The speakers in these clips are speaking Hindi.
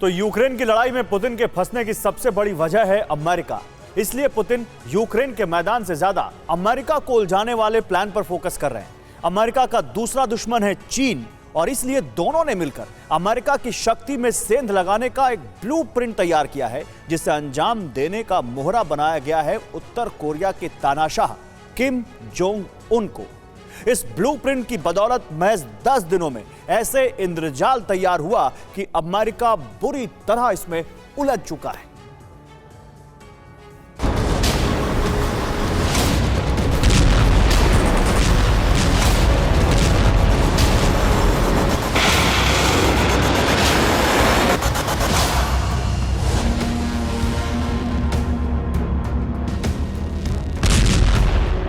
तो यूक्रेन की लड़ाई में पुतिन के फंसने की सबसे बड़ी वजह है अमेरिका। इसलिए पुतिन यूक्रेन के मैदान से ज्यादा अमेरिका को उलझाने वाले प्लान पर फोकस कर रहे हैं। अमेरिका का दूसरा दुश्मन है चीन और इसलिए दोनों ने मिलकर अमेरिका की शक्ति में सेंध लगाने का एक ब्लूप्रिंट तैयार किया है, जिसे अंजाम देने का मोहरा बनाया गया है उत्तर कोरिया के तानाशाह किम जोंग उन को। इस ब्लूप्रिंट की बदौलत महज 10 दिनों में ऐसे इंद्रजाल तैयार हुआ कि अमेरिका बुरी तरह इसमें उलझ चुका है।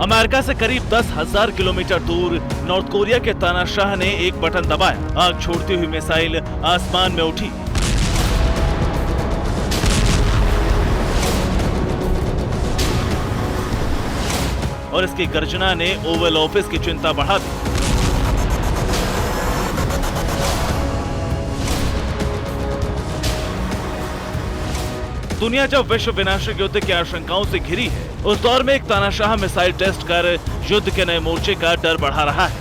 अमेरिका से करीब 10,000 किलोमीटर दूर नॉर्थ कोरिया के तानाशाह ने एक बटन दबाया, आग छोड़ती हुई मिसाइल आसमान में उठी। और इसकी गर्जना ने ओवल ऑफिस की चिंता बढ़ा दी। दुनिया जब विश्व विनाशक युद्ध की आशंकाओं से घिरी है, उस दौर में एक तानाशाह मिसाइल टेस्ट कर युद्ध के नए मोर्चे का डर बढ़ा रहा है।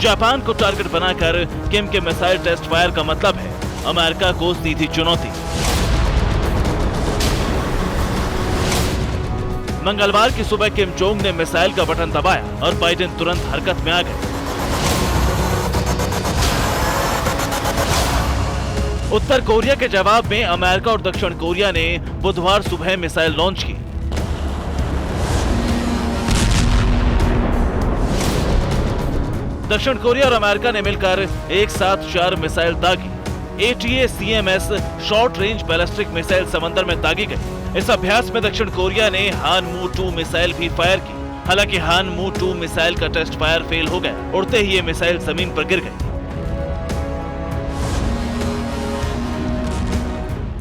जापान को टारगेट बनाकर किम के मिसाइल टेस्ट फायर का मतलब है अमेरिका को सीधी चुनौती। मंगलवार की सुबह किम जोंग ने मिसाइल का बटन दबाया और बाइडेन तुरंत हरकत में आ गए। उत्तर कोरिया के जवाब में अमेरिका और दक्षिण कोरिया ने बुधवार सुबह मिसाइल लॉन्च की। दक्षिण कोरिया और अमेरिका ने मिलकर एक साथ 4 मिसाइल दागी। ATACMS short range ballistic missile समंदर में दागी गई। इस अभ्यास में दक्षिण कोरिया ने हानमू 2 मिसाइल भी फायर की। हालांकि हानमू 2 मिसाइल का टेस्ट फायर फेल हो गया। उड़ते ही ये मिसाइल जमीन पर गिर गई।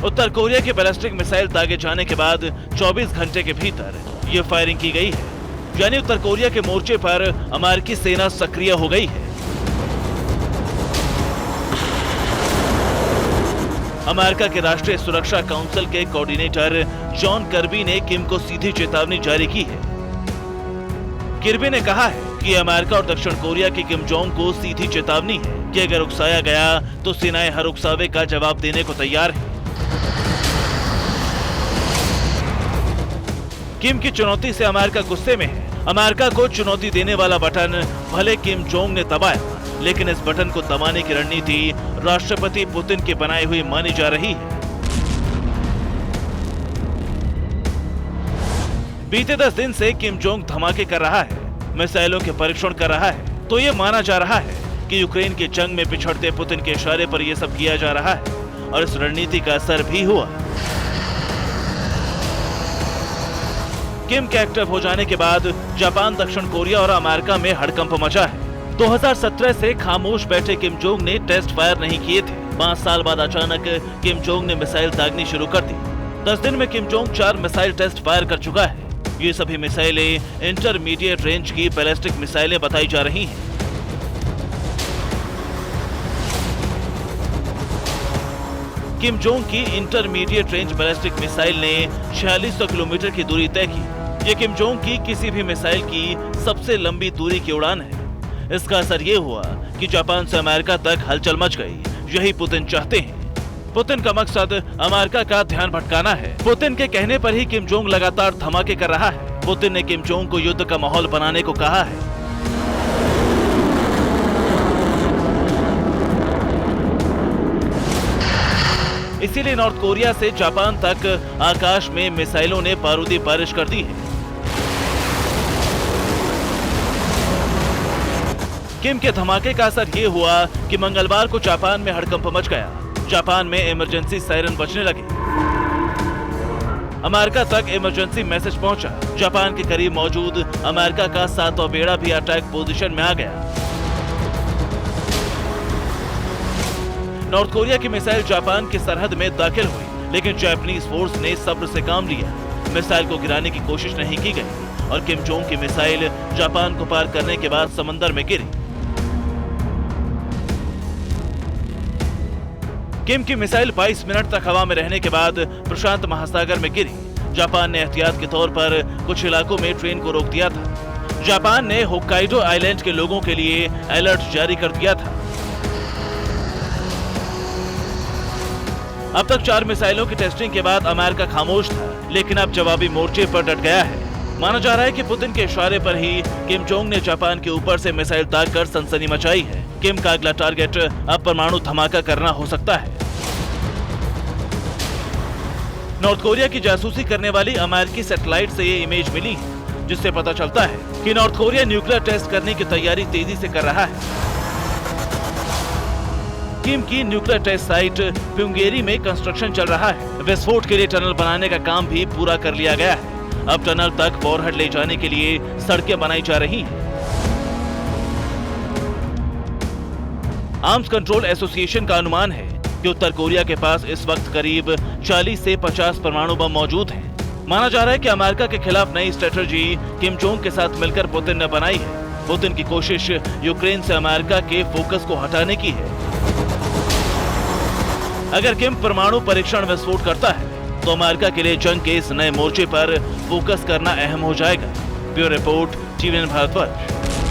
उत्तर कोरिया की बैलिस्टिक मिसाइल दागे जाने के बाद 24 घंटे के भीतर यह फायरिंग की गई है, यानी उत्तर कोरिया के मोर्चे पर अमेरिकी सेना सक्रिय हो गई है। अमेरिका के राष्ट्रीय सुरक्षा काउंसिल के कोऑर्डिनेटर जॉन कर्बी ने किम को सीधी चेतावनी जारी की है। किर्बी ने कहा है कि अमेरिका और दक्षिण कोरिया की किम जोंग को सीधी चेतावनी है कि अगर उकसाया गया तो सेनाएं हर उकसावे का जवाब देने को तैयार है। किम की चुनौती से अमेरिका गुस्से में है। अमेरिका को चुनौती देने वाला बटन भले किम जोंग ने दबाया, लेकिन इस बटन को दबाने की रणनीति राष्ट्रपति पुतिन की बनाई हुई मानी जा रही है। बीते 10 दिन से किम जोंग धमाके कर रहा है, मिसाइलों के परीक्षण कर रहा है, तो ये माना जा रहा है कि यूक्रेन की जंग में पिछड़ते पुतिन के इशारे पर यह सब किया जा रहा है और इस रणनीति का असर भी हुआ। किम के एक्टिव हो जाने के बाद जापान, दक्षिण कोरिया और अमेरिका में हड़कंप मचा है। 2017 से खामोश बैठे किम जोंग ने टेस्ट फायर नहीं किए थे। 5 साल बाद अचानक किम जोंग ने मिसाइल दागनी शुरू कर दी। 10 दिन में Kim Jong 4 missile test fire कर चुका है। ये सभी मिसाइलें इंटरमीडिएट रेंज की बैलिस्टिक मिसाइलें बताई जा रही हैं। किम जोंग की इंटरमीडिएट रेंज बैलिस्टिक मिसाइल ने 4600 किलोमीटर की दूरी तय की। ये किम जोंग की किसी भी मिसाइल की सबसे लंबी दूरी की उड़ान है। इसका असर ये हुआ कि जापान से अमेरिका तक हलचल मच गई। यही पुतिन चाहते हैं। पुतिन का मकसद अमेरिका का ध्यान भटकाना है। पुतिन के कहने पर ही किम जोंग लगातार धमाके कर रहा है। पुतिन ने किम जोंग को युद्ध का माहौल बनाने को कहा है। इसीलिए नॉर्थ कोरिया से जापान तक आकाश में मिसाइलों ने बारूदी बारिश कर दी है। किम के धमाके का असर ये हुआ कि मंगलवार को जापान में हड़कंप मच गया। जापान में इमरजेंसी सायरन बजने लगे। अमेरिका तक इमरजेंसी मैसेज पहुंचा। जापान के करीब मौजूद अमेरिका का 7वां बेड़ा भी अटैक पोजीशन में आ गया। नॉर्थ कोरिया की मिसाइल जापान की सरहद में दाखिल हुई, लेकिन जापानीज फोर्स ने सब्र से काम लिया। मिसाइल को गिराने की कोशिश नहीं की गई और किम जोंग की मिसाइल जापान को पार करने के बाद समंदर में गिरी। किम की मिसाइल 22 मिनट तक हवा में रहने के बाद प्रशांत महासागर में गिरी। जापान ने एहतियात के तौर पर कुछ इलाकों में ट्रेन को रोक दिया था। जापान ने होक्काइडो आइलैंड के लोगों के लिए अलर्ट जारी कर दिया था। अब तक 4 मिसाइलों की टेस्टिंग के बाद अमेरिका खामोश था, लेकिन अब जवाबी मोर्चे पर डट गया है। माना जा रहा है कि पुतिन के इशारे पर ही किम जोंग ने जापान के ऊपर से मिसाइल दागकर सनसनी मचाई है। किम का अगला टारगेट अब परमाणु धमाका करना हो सकता है। नॉर्थ कोरिया की जासूसी करने वाली अमेरिकी सैटेलाइट से ये इमेज मिली है, जिससे पता चलता है कि नॉर्थ कोरिया न्यूक्लियर टेस्ट करने की तैयारी तेजी से कर रहा है। किम की न्यूक्लियर टेस्ट साइट प्योंगेरी में कंस्ट्रक्शन चल रहा है। विस्फोट के लिए टनल बनाने का काम भी पूरा कर लिया गया है। अब टनल तक वॉरहेड ले जाने के लिए सड़कें बनाई जा रही हैं। आर्म्स कंट्रोल एसोसिएशन का अनुमान है कि उत्तर कोरिया के पास इस वक्त करीब 40 से 50 परमाणु बम मौजूद हैं। माना जा रहा है कि अमेरिका के खिलाफ नई स्ट्रेटजी किम जोंग के साथ मिलकर पुतिन ने बनाई है। पुतिन की कोशिश यूक्रेन से अमेरिका के फोकस को हटाने की है। अगर किम परमाणु परीक्षण विस्फोट करता है तो अमेरिका के लिए जंग के इस नए मोर्चे पर फोकस करना अहम हो जाएगा। Bureau report, TVN Bharatvarsh.